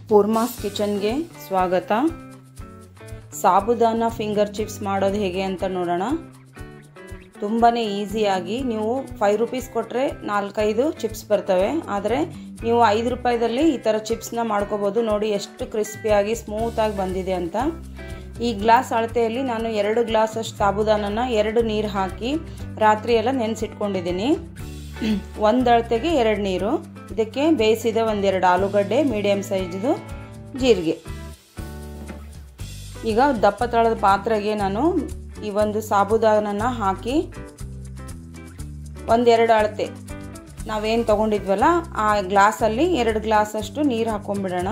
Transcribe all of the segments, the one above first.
ಪೂರ್ಮಾಸ್ ಕಿಚನ್ಗೆ ಸ್ವಾಗತ. ಸಾಬುದಾನ finger chips ಮಾಡೋದು ಹೇಗೆ ಅಂತ ನೋಡೋಣ. ತುಂಬಾ ಈಸಿಯಾಗಿ ನೀವು 5 ರೂಪೀಸ್ ಕೊಟ್ಟರೆ 4-5 ಚಿಪ್ಸ್ ಬರ್ತವೆ. ಆದರೆ ನೀವು 5 ರೂಪಾಯಿದಲ್ಲಿ ಈ ಥರ ಚಿಪ್ಸ್ನ ಮಾಡ್ಕೋಬೋದು. ನೋಡಿ ಎಷ್ಟು ಕ್ರಿಸ್ಪಿಯಾಗಿ ಸ್ಮೂತಾಗಿ ಬಂದಿದೆ ಅಂತ. ಈ ಗ್ಲಾಸ್ ಅಳತೆಯಲ್ಲಿ ನಾನು 2 ಗ್ಲಾಸಷ್ಟು ಸಾಬುದಾನನ 2 ನೀರು ಹಾಕಿ ರಾತ್ರಿ ಎಲ್ಲ ನೆನೆಸಿಟ್ಕೊಂಡಿದ್ದೀನಿ. 1 ಅಳತೆಗೆ 2 ನೀರು. ಇದಕ್ಕೆ ಬೇಯಿಸಿದ 1-2 ಆಲೂಗಡ್ಡೆ, ಮೀಡಿಯಮ್ ಸೈಜ್ದು ಜೀರಿಗೆ. ಈಗ ದಪ್ಪ ತಳದ ಪಾತ್ರೆಗೆ ನಾನು ಈ ಒಂದು ಸಾಬುದಾನನ ಹಾಕಿ 1-2 ಅಳತೆ ನಾವೇನು ತೊಗೊಂಡಿದ್ವಲ್ಲ ಆ ಗ್ಲಾಸಲ್ಲಿ 2 ಗ್ಲಾಸಷ್ಟು ನೀರು ಹಾಕ್ಕೊಂಡ್ಬಿಡೋಣ.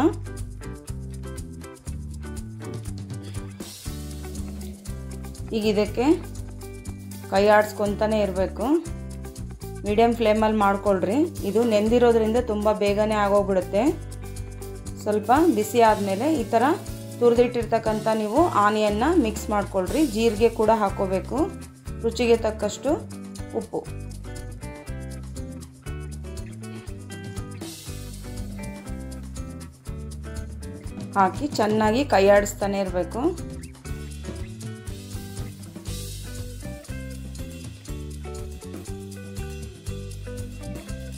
ಈಗ ಇದಕ್ಕೆ ಕೈ ಆಡಿಸ್ಕೊತಾನೆ ಇರಬೇಕು. ಮೀಡಿಯಮ್ ಫ್ಲೇಮಲ್ಲಿ ಮಾಡ್ಕೊಳ್ರಿ. ಇದು ನೆಂದಿರೋದ್ರಿಂದ ತುಂಬ ಬೇಗನೆ ಆಗೋಗ್ಬಿಡುತ್ತೆ. ಸ್ವಲ್ಪ ಬಿಸಿ ಆದಮೇಲೆ ಈ ಥರ ತುರಿದಿಟ್ಟಿರ್ತಕ್ಕಂಥ ನೀವು ಆನಿಯನ್ನ ಮಿಕ್ಸ್ ಮಾಡ್ಕೊಳ್ರಿ. ಜೀರಿಗೆ ಕೂಡ ಹಾಕ್ಕೋಬೇಕು. ರುಚಿಗೆ ತಕ್ಕಷ್ಟು ಉಪ್ಪು. ಹಾಕಿ ಚೆನ್ನಾಗಿ ಕೈ ಆಡಿಸ್ತಾನೆ ಇರಬೇಕು.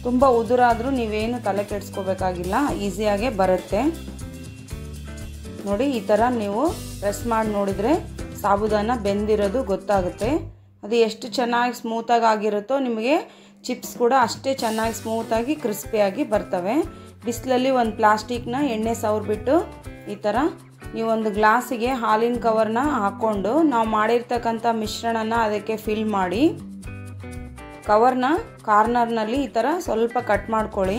ತುಂಬ ಉದುರಾದರೂ ನೀವೇನು ತಲೆ ಕೆಡಿಸ್ಕೋಬೇಕಾಗಿಲ್ಲ, ಈಸಿಯಾಗೆ ಬರುತ್ತೆ. ನೋಡಿ ಈ ಥರ ನೀವು ಪ್ರೆಸ್ ಮಾಡಿ ನೋಡಿದರೆ ಸಾಬುದಾನ ಬೆಂದಿರೋದು ಗೊತ್ತಾಗುತ್ತೆ. ಅದು ಎಷ್ಟು ಚೆನ್ನಾಗಿ ಸ್ಮೂತಾಗಿ ಆಗಿರುತ್ತೋ ನಿಮಗೆ ಚಿಪ್ಸ್ ಕೂಡ ಅಷ್ಟೇ ಚೆನ್ನಾಗಿ ಸ್ಮೂತಾಗಿ ಕ್ರಿಸ್ಪಿಯಾಗಿ ಬರ್ತವೆ. ಬಿಸಿಲಲ್ಲಿ ಒಂದು ಪ್ಲಾಸ್ಟಿಕ್ನ ಎಣ್ಣೆ ಸವರ್ಬಿಟ್ಟು ಈ ಥರ ನೀವೊಂದು ಗ್ಲಾಸಿಗೆ ಹಾಲಿನ ಕವರ್ನ ಹಾಕ್ಕೊಂಡು ನಾವು ಮಾಡಿರ್ತಕ್ಕಂಥ ಮಿಶ್ರಣನ ಅದಕ್ಕೆ ಫಿಲ್ ಮಾಡಿ ಕವರ್ನ ಕಾರ್ನರ್ನಲ್ಲಿ ಈ ಥರ ಸ್ವಲ್ಪ ಕಟ್ ಮಾಡ್ಕೊಳ್ಳಿ.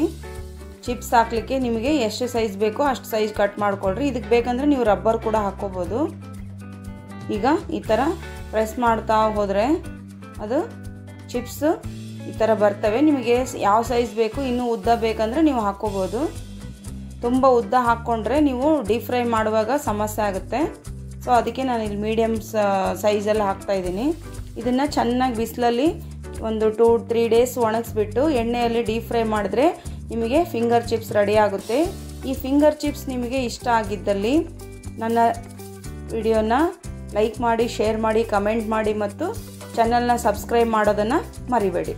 ಚಿಪ್ಸ್ ಹಾಕಲಿಕ್ಕೆ ನಿಮಗೆ ಎಷ್ಟು ಸೈಜ್ ಬೇಕೋ ಅಷ್ಟು ಸೈಜ್ ಕಟ್ ಮಾಡ್ಕೊಳ್ರಿ. ಇದಕ್ಕೆ ಬೇಕಂದರೆ ನೀವು ರಬ್ಬರ್ ಕೂಡ ಹಾಕ್ಕೋಬೋದು. ಈಗ ಈ ಥರ ಪ್ರೆಸ್ ಮಾಡ್ತಾ ಹೋದರೆ ಅದು ಚಿಪ್ಸ್ ಈ ಥರ ಬರ್ತವೆ. ನಿಮಗೆ ಯಾವ ಸೈಜ್ ಬೇಕು, ಇನ್ನೂ ಉದ್ದ ಬೇಕಂದರೆ ನೀವು ಹಾಕ್ಕೋಬೋದು. ತುಂಬ ಉದ್ದ ಹಾಕ್ಕೊಂಡ್ರೆ ನೀವು ಡೀಪ್ ಫ್ರೈ ಮಾಡುವಾಗ ಸಮಸ್ಯೆ ಆಗುತ್ತೆ. ಸೊ ಅದಕ್ಕೆ ನಾನು ಇಲ್ಲಿ ಮೀಡಿಯಮ್ ಸೈಜಲ್ಲಿ ಹಾಕ್ತಾಯಿದ್ದೀನಿ. ಇದನ್ನು ಚೆನ್ನಾಗಿ ಬಿಸಿಲಲ್ಲಿ ಒಂದು 2-3 ಡೇಸ್ ಒಣಗಿಸ್ಬಿಟ್ಟು ಎಣ್ಣೆಯಲ್ಲಿ ಡೀಪ್ ಫ್ರೈ ಮಾಡಿದ್ರೆ ನಿಮಗೆ ಫಿಂಗರ್ ಚಿಪ್ಸ್ ರೆಡಿ ಆಗುತ್ತೆ. ಈ ಫಿಂಗರ್ ಚಿಪ್ಸ್ ನಿಮಗೆ ಇಷ್ಟ ಆಗಿದ್ದಲ್ಲಿ ನನ್ನ ವಿಡಿಯೋನ ಲೈಕ್ ಮಾಡಿ, ಶೇರ್ ಮಾಡಿ, ಕಮೆಂಟ್ ಮಾಡಿ ಮತ್ತು ಚಾನಲ್ನ ಸಬ್ಸ್ಕ್ರೈಬ್ ಮಾಡೋದನ್ನು ಮರಿಬೇಡಿ.